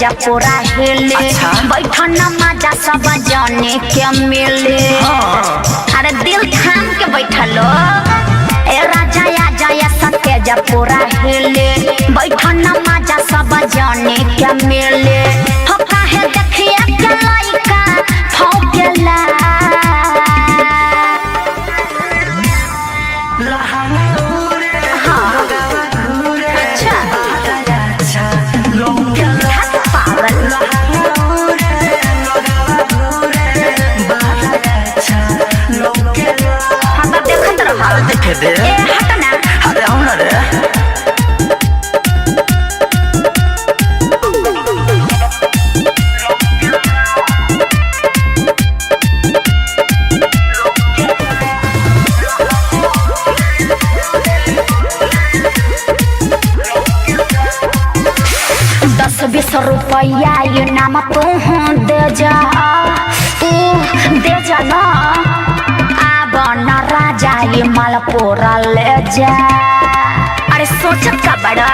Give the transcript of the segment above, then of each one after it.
तेजा पूरा हिले। अच्छा। बैठो न मजा सब जाने के मिले। अरे दिल थाम के बैठलो ए राजा या जाया तेजा पूरा हिले। बैठो न मजा सब जाने के मिले। हो काहे देखिए के लइका फौकेला दे ए हट ना अरे आओ ना रे ₹10-20 ये नाम तू दे जा ना राजा ये मालपुरा ले जा। अरे सोचत का बड़ा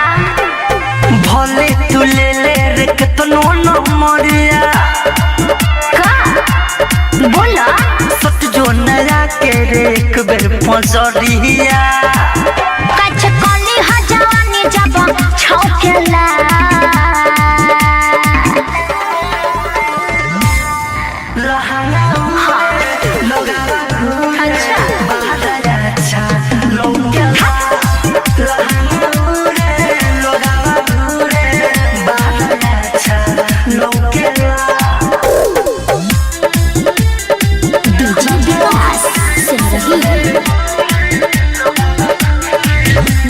भले तू ले ले रे कितनो न मरिया का बोला सत जो नया के रे एक बेर पसरिया कछ कली हजानी जब छौकेला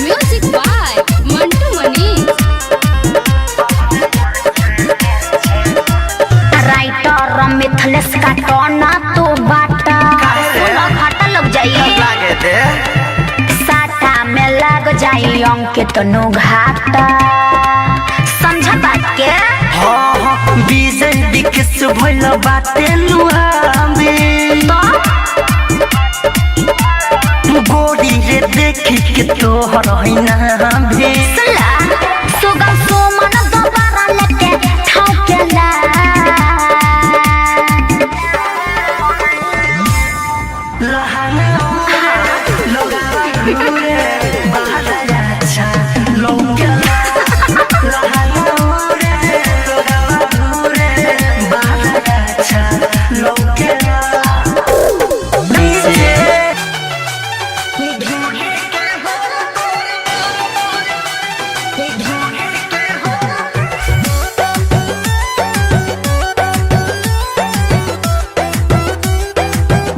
music by Mantu Mani. Writer Mithlesh का टोना तो बाटा घाटा लग जाइए साटा में लग जाइए अंकित नो घाटा समझा बात के हाँ विजय विकस भइल बाटे लुहामे गोरी रे देखी के तोहर हैना भी सुला सुगम सुमन दोबारा लेके ठोकेला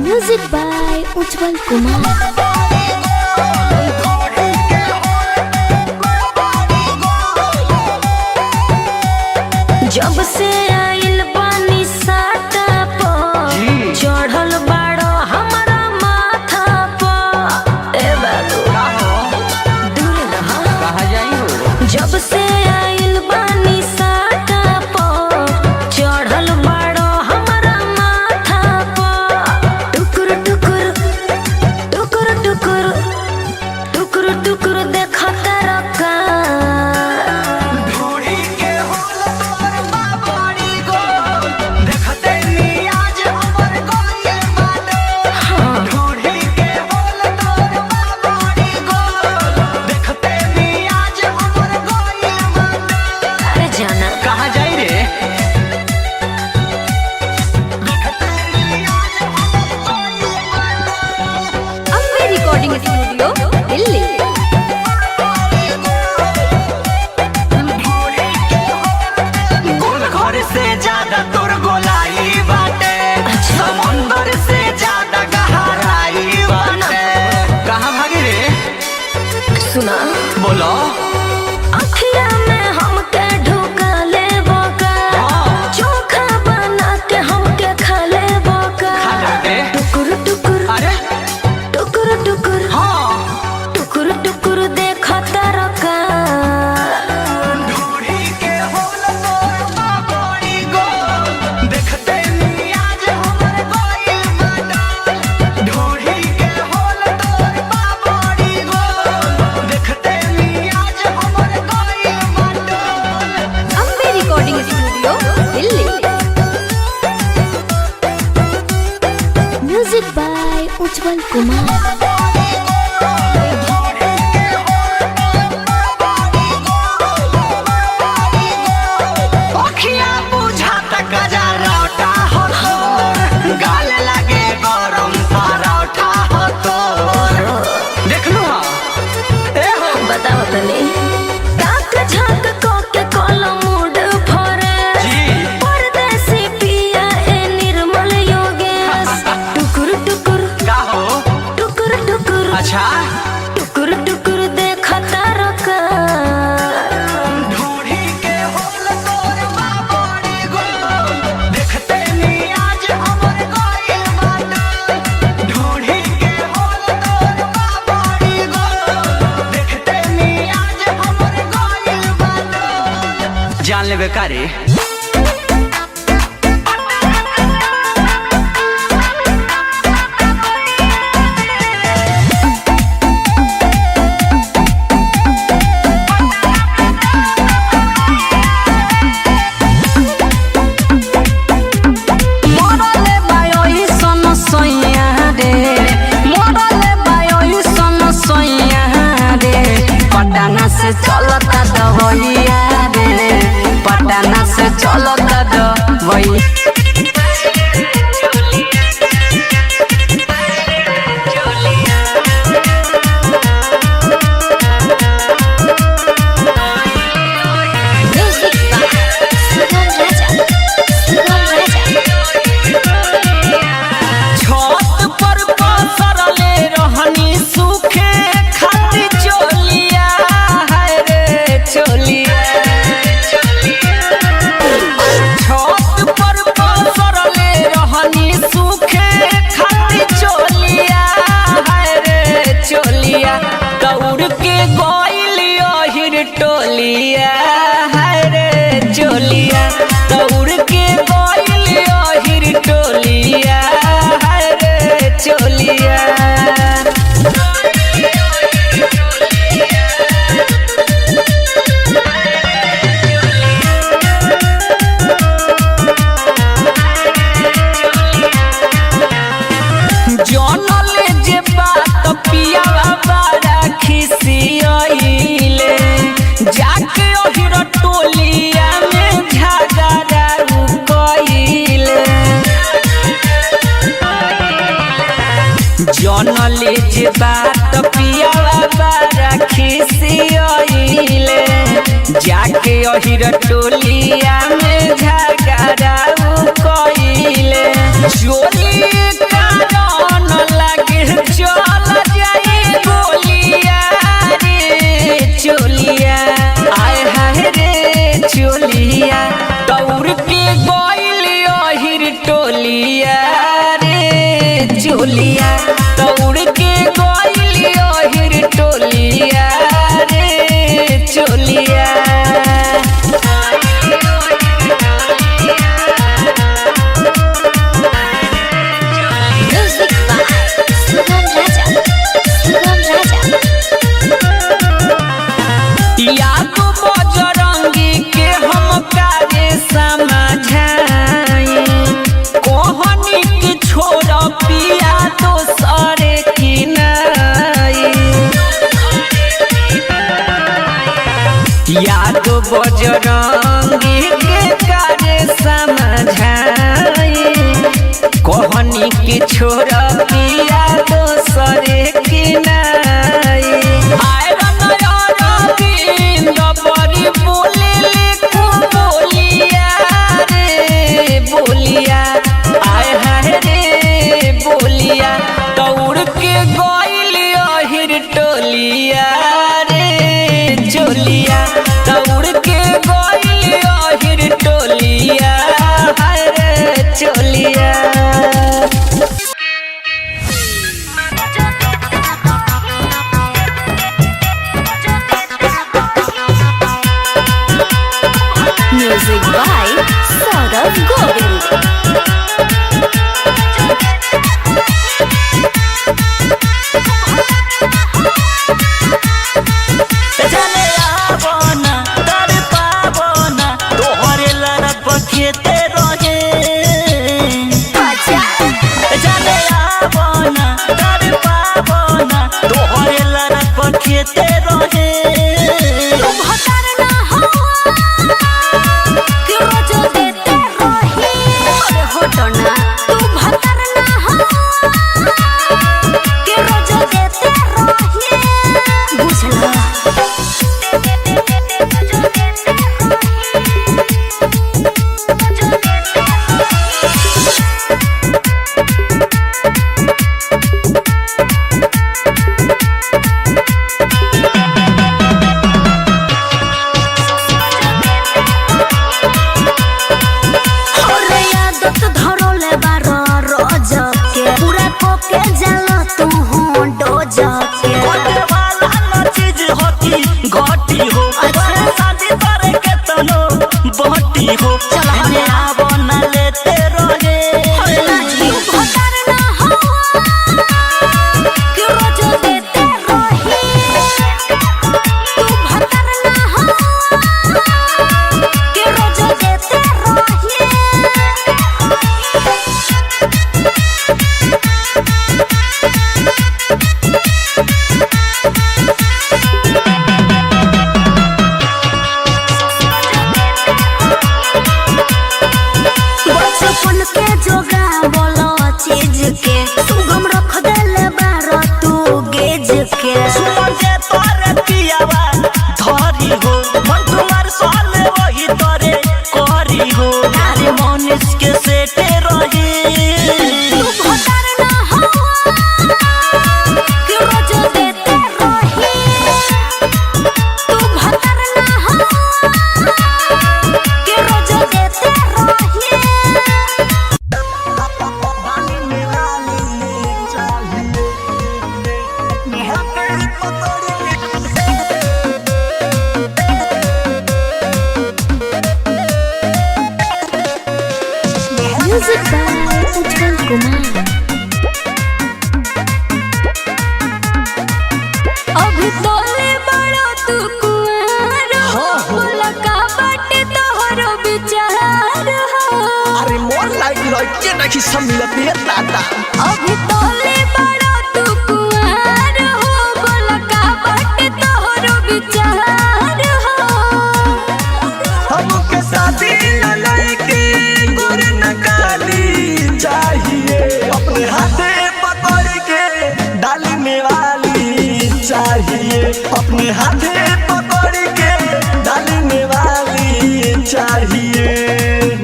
म्यूजिक बाय उज्जवल कुमार। जब से आइल पानी साटा पर चढ़ल बाड़ो हमारा माथा पर ए बाबू दूर रहा कहाँ जाई हो जब से आइल पानी साटा पर चढ़ल बाड़ो हमारा माथा पर टुकुर टुकुर टुकुर टुकुर टुकुर टुकुर देखत रका रिकॉर्डिंग स्टूडियो दिल्ली। घर से ज्यादा तोर गोलाई बाटे समुंदर से ज्यादा गहराई बाटे कहाँ भागी रे सुना बोलो अखिया में हमके ढुका ले बोका चोखा बना के हमके खा ले बोका खा ले। टुकुर टुकुर अरे टुकुर टुकुर हाँ टुकुर उज्जवल कुमार। अच्छा टुकुर टुकुर देखता रका ढूढ़ी के होल तोर बाबड़ी गो देखते नी आज हमर गइल बाटे ढूढ़ी के होल तोर बाबड़ी गो देखते नी आज हमर गइल बाटे जान लेबे का रे पटना से चलता दवैया रे पटना से चलता दवैया दौड़ के गइलियो हिर टोलिया रे चोलिया दौड़ के गइलियो हिर टोलिया रे चोलिया जनले जे बात पियावा बारा खिसियइले जाके ओहिर टोलिया में झगड़ा कइले जनले जे बात पियावा बारा खिसियइले जाके ओहिर टोलिया में झगड़ा कइले चोली कारण लागे चल जाई गोलिया रे चोलिया आय हाय रे चोलिया दौड़ के गइलियो हिर टोलिया रे चोलिया दौड़ के गइलियो हिर टोलिया रे चोलिया याद बजरंगी के हम कारे समझाई कोहनी की छोड़ पिया दोसरे की नहीं याद बजरंगी के कारे समझाई कोहनी की छोड़ पिया दोसरे की नहीं बड़ी बोलिया रे बोलिया आय हाय रे बोलिया दौड़ के गइलियो हिर टोलिया रे चोलिया दौड़ के गइलियो हिर टोलिया हाय रे चोलिया म्यूजिक बाय सौरभ गोविंद। चले आवो ना तर पावो ना तोहरे लड़प खेते रहे चले आवो ना के जालो तू हो डोज के घटे वाला न चीज होती घटी हो शादी करे के तनो बहटी हो चल आवो न लेते रहे तू भतर ना हो कि रोज देते रही तू भतर ना हो कि रोज देते रही बचपन के जोगा बोलो चीज के सुगम रख देले बारो तू गेज के सुमन तोरे पियावा धरी हो मन तुम्हार साले वही तोरे करी हो अरे मनुष्य के सेटे रही तू भतर ना हो कि रोज देते रही तू भतर ना हो कि रोज देते रही म्यूजिक बाय उज्जवल कुमार। अभी तोले बड़ो तू कुंवर हो बोला का बाटे तोहरो विचार हो अरे मोर लाइक लड़के नहीं सब मिलते दादा अभी तोले बड़ो तू कुंवर हो बोला का बाटे तोहरो विचार हो हमके शादी न लड़के गोरे न काली चाहिए अपने हाथे पकड़ के डालने वाली चाहिए अपने हाथे पकड़ के डालने वाली चाहिए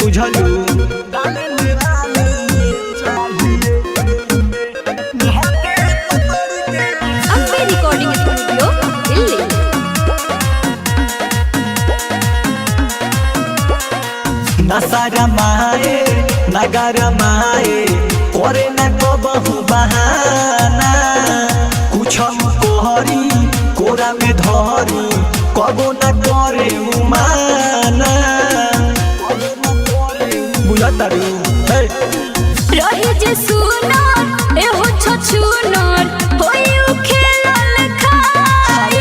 बुझलू डालने वाली चाहिए अपने हाथे पकड़ के अम्बे रिकॉर्डिंग स्टूडियो दिल्ली। नसारा माए नगारा माए करे न को बहु बहाना कुछ कोहरी कोरा में धरी कबो न करे उमाना बुझा तारू रही जे सुनर एहो छछुनर होइउ खेलल खाई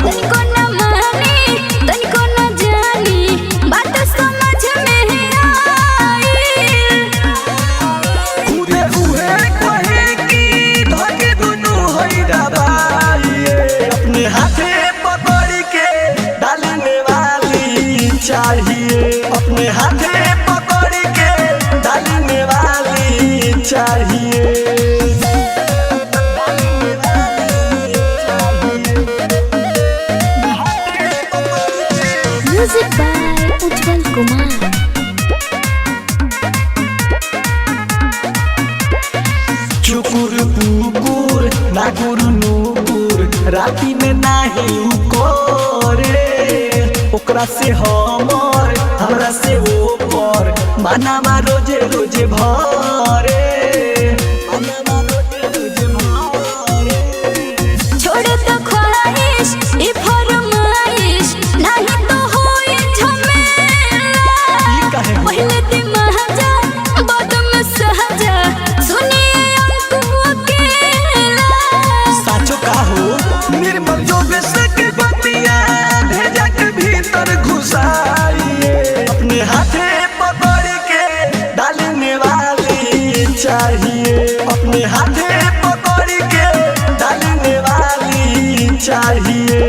तनिको न मानी तनिको न जानी बात समझ में आई खुदे उहे कहे कि धके दुनु होइरा बाई अपने हाथे पकड़ के डालने वाली चाहिए अपने हाथे पकड़ के डालने वाली चाहिए म्यूजिक बाय उज्जवल कुमार। चुकुर पुकुर नागुर नुकुर राती में नाही उकोरे ओकरा से हमर हमरा से ऊपर मानामा रोजे रोजे भरे मानामा रोजे रोजे भरे छोड़ दो ख्वाहिश ई फरमाइश नहीं तो होए झमेला ई काहे हो? पहले दिमाजा बाद में सहजा सुनिए हमको अकेला साचो का हो निर्मल जोगेश के बतिया भेजा के भीतर घुसाइए अपने हाथे पकड़ के डालने वाली चाहिए अपने हाथे पकड़ के डालने वाली चाहिए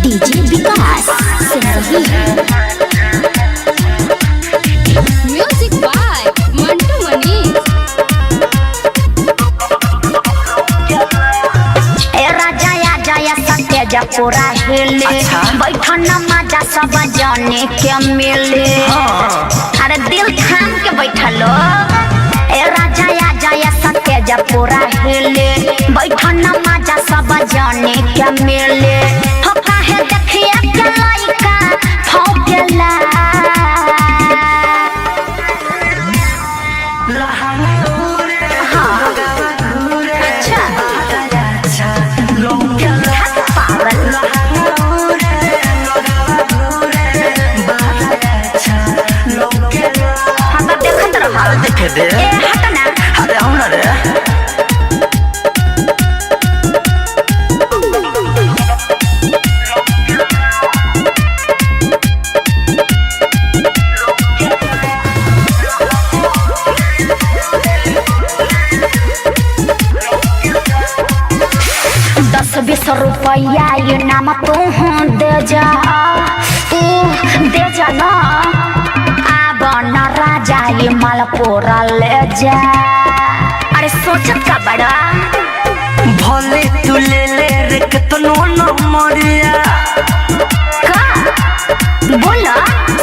DJ Vikas Singh music by Mantu Mani. ए राजा या जया सत्य जपूरा हिले बैठन मजा सब जाने के मिले अरे दिल थाम के बैठलो ए राजा या जया सत्य तेजा पूरा हिले बैठन मजा सब जाने के मिले हो काहे देखिए के लइका फौकेला देखे दे हटना अरे हम ना रे ₹10-20 ये नाम तू दे जा ना न राजा ये मालपुरा ले जा अरे सोचत का बड़ा भले तू ले ले रे कितनो न मरिया का बोला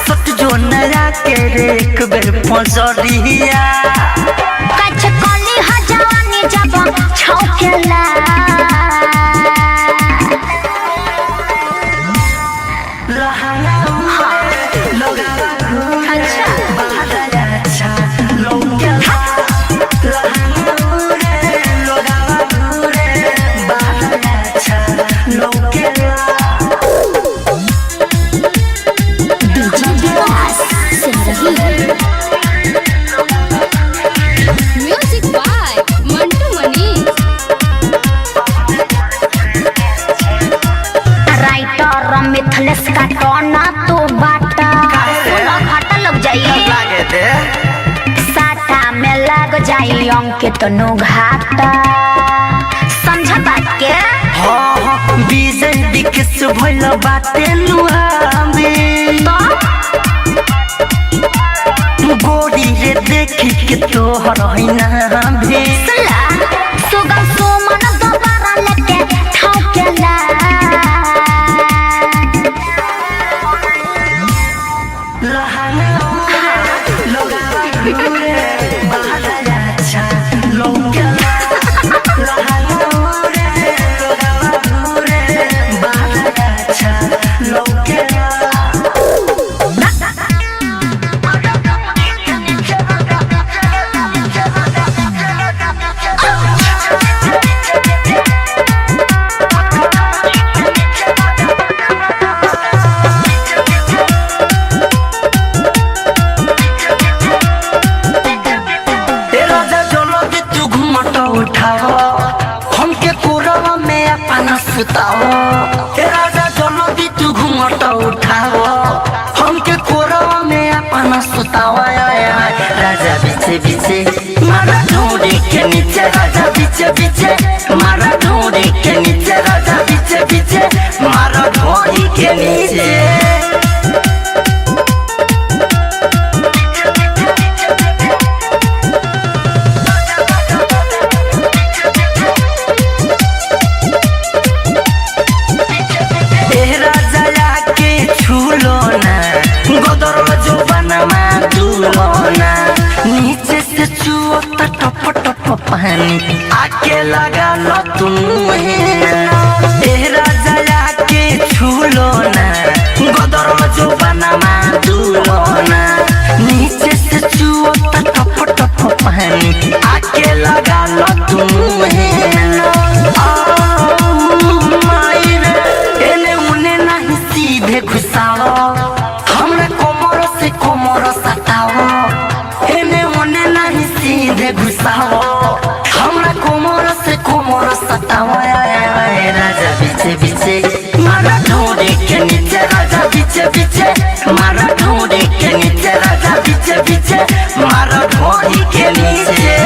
सत जो नया के रे एक बेर पसरिया कछ कली हजानी जब छौकेला music by Mantu Mani writer Mithlesh का टोना तो बाटा घाटा लग जाई लागे दे साटा में लग जाई अंकित नु घाटा समझ बात के हां विजय विकस भइल बाटे नुहाबे गोरी रे देखी के तोहर हैना भेसला सुगम सुमन दोबारा लेके ठोकेला सुताओ राजा चलो दी तू घूमट उठाओ हमके कोरवा में अपना सुताओ राजा बीचे बीचे मारा ढूंढी के नीचे राजा बीचे बीचे मारा ढूंढी के नीचे राजा बीचे बीचे मारा ढूंढी के नीचे नीचे से चुओ टप टप पानी आके लगा लो तुम राजा के छूलो ना गोदर जो बनमा दूलो ना नीचे से चुओ टप टप पानी आके लगा लो तुम एने उने नहीं सीधे घुसाओ हमरा कोमर से कोमर सताओ सीधे घुसाओ हमरा कोमर से कोमर सताओ राजा बीचे बीचे मारा ढूंढे के नीचे राजा बीचे बीचे मारा ढूंढे के नीचे राजा बीचे बीचे मारा ढूंढे के नीचे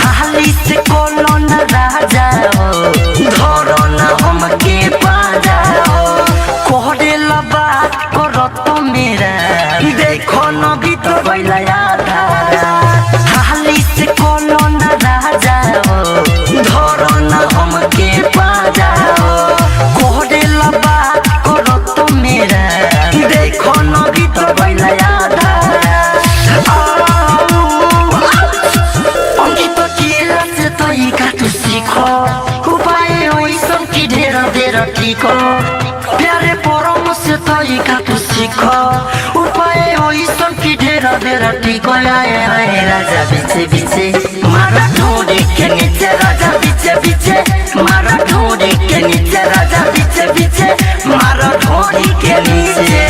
हाली से कोनो न रह जाओ धरो न हमके सीखो प्यारे परम से तरीका तू सीखो उपाय ओइसन की ढेरा ढेरा टिको आए आए राजा बीचे बीचे मारा ढोड़ी के नीचे राजा बीचे बीचे मारा ढोड़ी के नीचे राजा बीचे बीचे मारा ढोड़ी के नीचे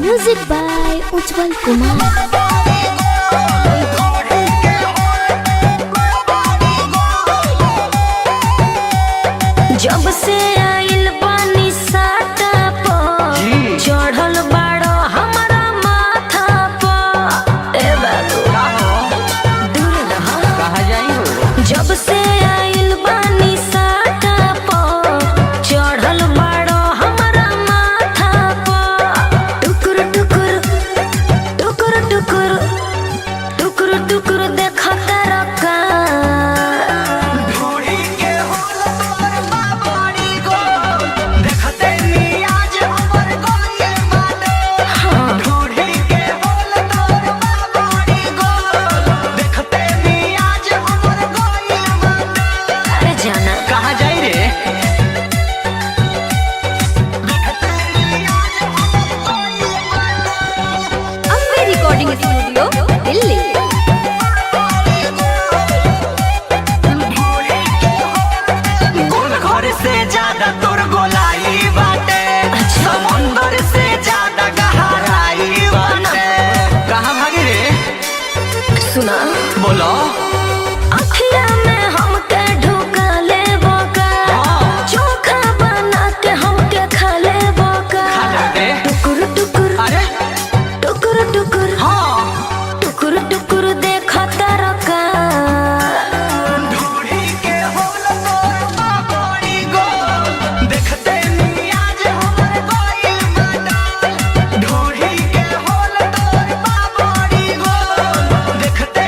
म्यूजिक बाय उज्जवल कुमार। जब से आइल बानी साटा पर चढ़ल बाड़ो हमारा माथा पर ए बाबू दूर रह कहाँ जाई हो जब से आइल बानी साटा पर चढ़ल बाड़ो हमारा माथा पर टुकुर टुकुर टुकुर टुकुर टुकुर टुकुर देखता रखा रिकॉर्डिंग स्टूडियो दिल्ली। घर से ज्यादा तोर गोलाई बाटे समुंदर से ज्यादा गहराई बाटे कहाँ भागी रे सुना बोलो अखिया में हमके ढुका ले बोका चोखा बना के हमके खा ले बोका टुकुर टुकुर अरे टुकुर टुकुर हाँ टुकुर टुकुर देखता रखा ढूढ़ी के होल तोर बाबड़ी गो देखते आज हमर गोइल बाटा ढूढ़ी के होल तोर बाबड़ी गो देखते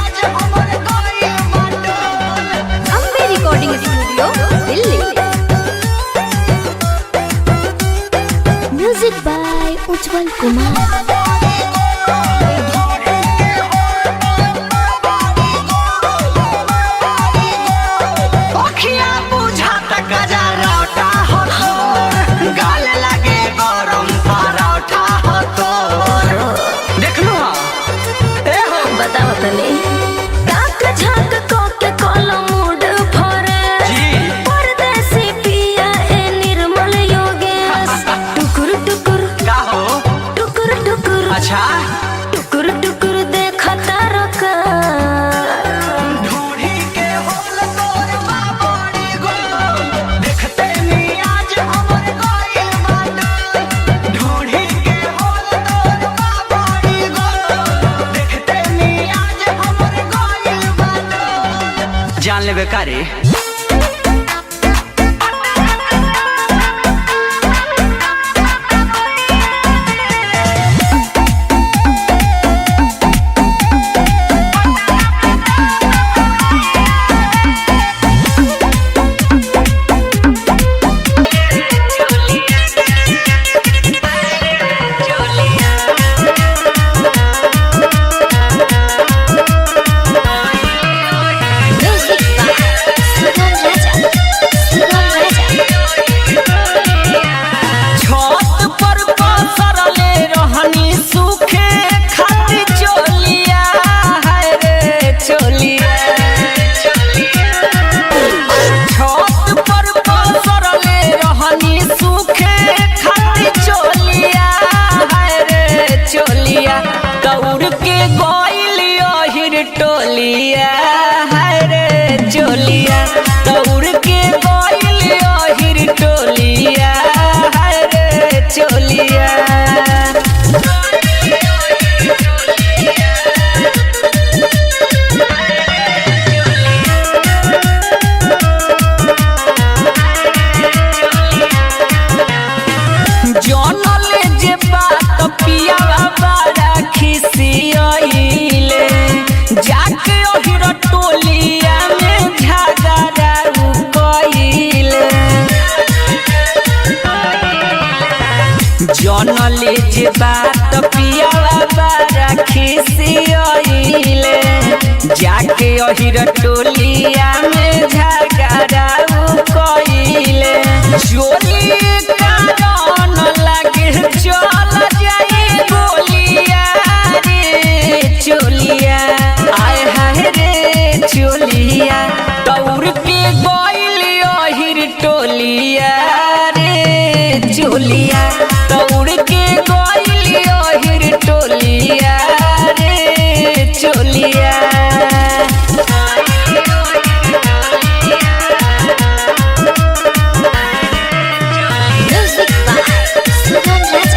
आज हमर गोइल बाटा Ambe recording studio Delhi. Music by Ujjwal Kumar. अखिया बुझाता गजरौटा हो तोर गाल लागे गरम परोठा हो तोर देख लो ए हो बताओ तनी ताक झाक को के कोलो मूड फरे जी परदेसी पिया ए निर्मल योगेश टुकुर टुकुर का हो टुकुर टुकुर अच्छा टुकुर टुकुर देखता रखा ढूढ़ी के होल तोर बाबड़ी गो देखते आज हमर गोइल बाटा ढूढ़ी के होल तोर बाबड़ी गो देखते आज हमर गोइल बाटा जान लेबे का रे म्यूजिक बाय सुगम राजा छत पर पसरले रहनी सूखे खातिर चोलिया हाय रे चोलिया छत पर पसरले रहनी सूखे खातिर चोलिया हाय रे चोलिया दौड़ के गइल ओहिर टोलिया हाय रे चोलिया दौड़ के गइल ओहिर टोलिया हाय रे चोलिया जनले जे बात पियावा बड़ा खिसियइले जाके ओहिर टोलिया में झगड़ा कइले बात पियावा बारा खिसियइले जाके अहिर टोलिया में झगड़ा कइले चोली कारण लागे चल जाए गोलिया रे चोलिया आय हाय रे चोलिया दौड़ के गइल अहिर टोलिया रे चोलिया दौड़ के गइल अहिर टोलिया रे चोलिया म्यूजिक बाय सुगम राजा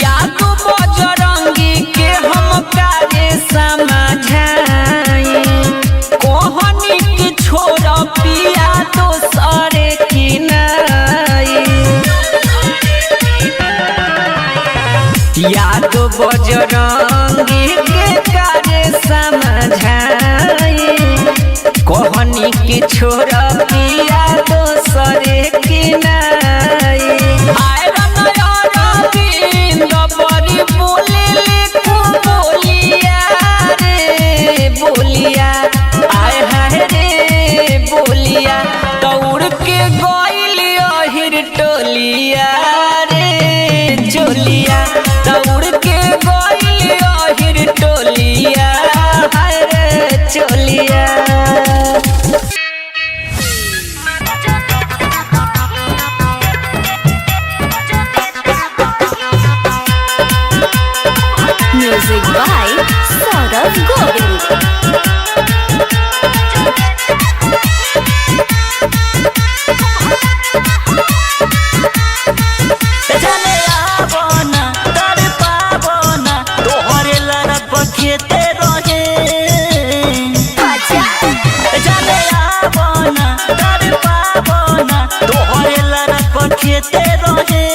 याद बजरंगी के हम कारे समझाई कोहनी के छोड़ पिया दोसरे की नहीं याद बजरंगी के कारे समझाई कोहनी के छोड़ पिया दोसरे की नहीं बड़ी बोले बोलिया रे बोलिया आय हाय रे बोलिया दौड़ के गइल अहिर टोलिया रे चोलिया दौड़ के गइल अहिर टोलिया हाय रे चोलिया म्यूजिक बाय सौरभ गोविंद जाने आवना तर पावना तोहरे लड़क खेते रहे जाने आवना तर पावना तोहरे लड़क खेते रहे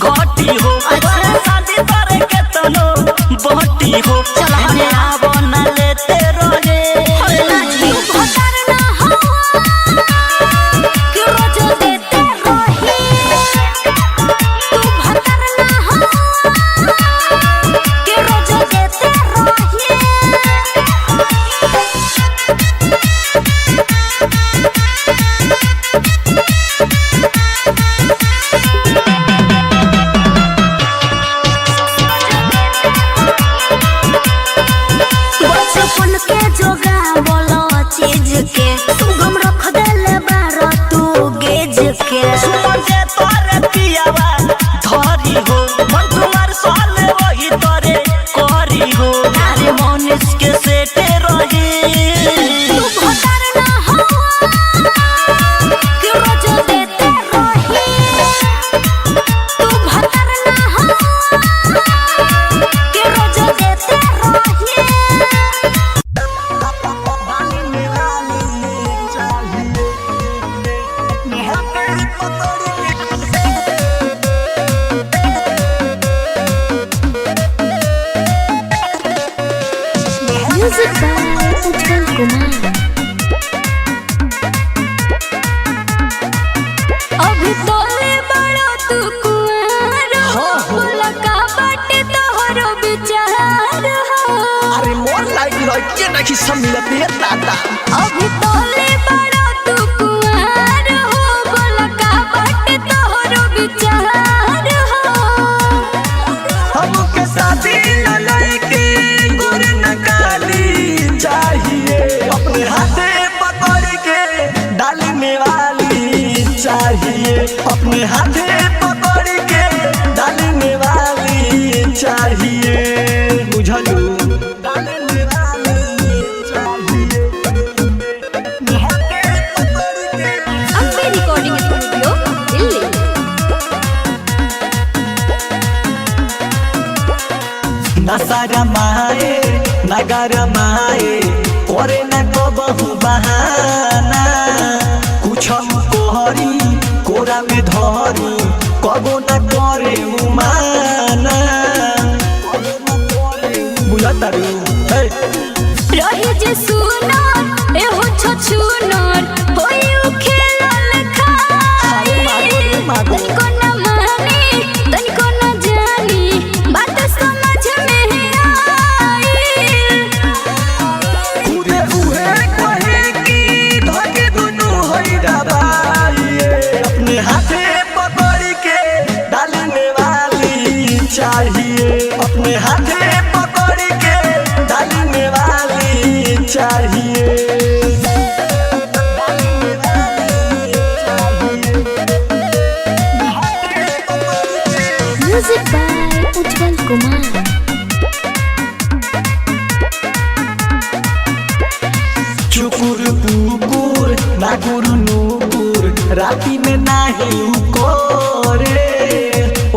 घटी हो शादी करे के तनो बहटी हो चलने आवो न लेते रहे म्यूजिक बाय उज्जवल कुमार। अभी तोले बड़ा तू कुंवार हो, बोला का बाटे तोहरो विचार हो। अरे मोर लाइक लड़के नहीं सब मिलते हैं दादा। अभी तोले बड़ा तू कुंवार हो, बोला का बाटे तोहरो विचार हो। हमके शादी न लड़की गोर न काली चाहिए, अपने हाथे पकड़ के डाली में वाली चाहिए, अपने हाथे बुझलू अम्बे रिकॉर्डिंग स्टूडियो दिल्ली। नसारा माए नगारा माए करे न कबहू बहाना कुछ कोहरी कोरा में धरी कबो न करे उमाना बुझा तारू रही जे सुनर एहो छछुनर होइउ खेलल खाई तनिको न मानी तनिको न जानी बात समझ में आई उहे उहे कहे की धके दुनु होई दबाई अपने हाथे पकड़ के डालने वाली चाहिए अपने हाथे पकड़ के डालने वाली चाहिए म्यूजिक बाय उज्जवल कुमार। चुकुर पुकुर नाकुर नुकुर राती में नाही करे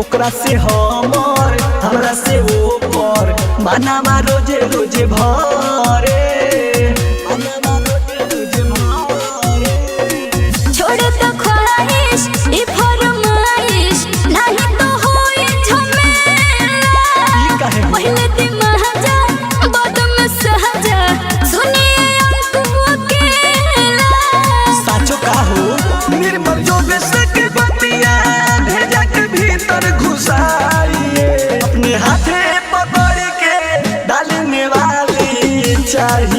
ओकरा से हमर हमरा से ऊपर मानामा रोजे रोजे भरे मानामा रोजे रोजे भरे छोड़ दो ख्वाहिश ई फरमाइश नहीं तो होए झमेला ई काहे पहले दिमाजा बाद में सहजा सुनिए हमको अकेला साचो का हो निर्मल जो बेसक बतिया भेजा के भीतर घुसाइए अपने हाथे पकड़ के डालने वाली चाहिए